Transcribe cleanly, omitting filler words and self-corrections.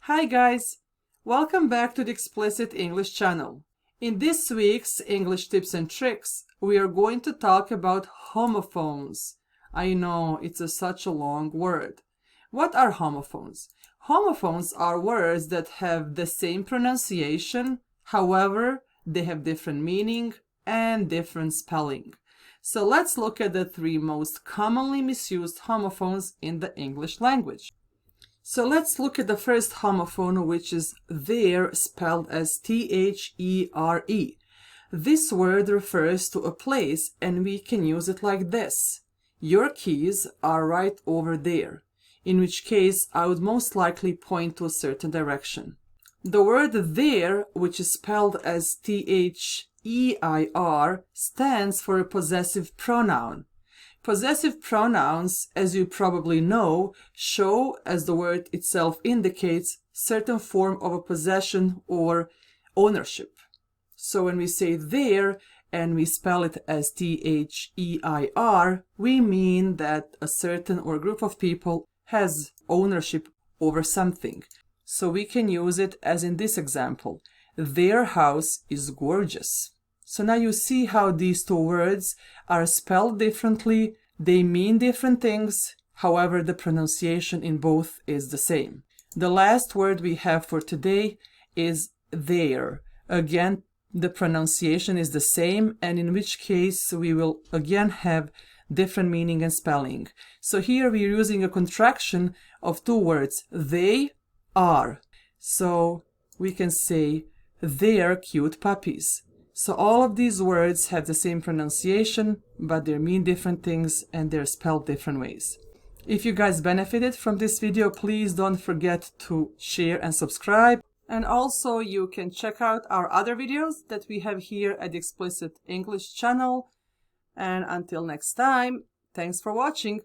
Hi guys! Welcome back to the Explicit English channel. In this week's English tips and tricks, we are going to talk about homophones. I know such a long word. What are homophones? Homophones are words that have the same pronunciation, however, they have different meaning and different spelling. So let's look at the three most commonly misused homophones in the English language. So let's look at the first homophone, which is there, spelled as T-H-E-R-E. This word refers to a place, and we can use it like this. Your keys are right over there, in which case I would most likely point to a certain direction. The word there, which is spelled as T-H-E-I-R, stands for a possessive pronoun. Possessive pronouns, as you probably know, show, as the word itself indicates, certain form of a possession or ownership. So when we say there and we spell it as T-H-E-I-R, we mean that a certain or group of people has ownership over something. So we can use it as in this example. Their house is gorgeous. So now you see how these two words are spelled differently, they mean different things, however the pronunciation in both is the same. The last word we have for today is there. Again, the pronunciation is the same, and in which case we will again have different meaning and spelling. So here we're using a contraction of two words, they are. So we can say they're cute puppies. So all of these words have the same pronunciation, but they mean different things and they're spelled different ways. If you guys benefited from this video, please don't forget to share and subscribe. And also you can check out our other videos that we have here at the Explicit English channel. And until next time, thanks for watching.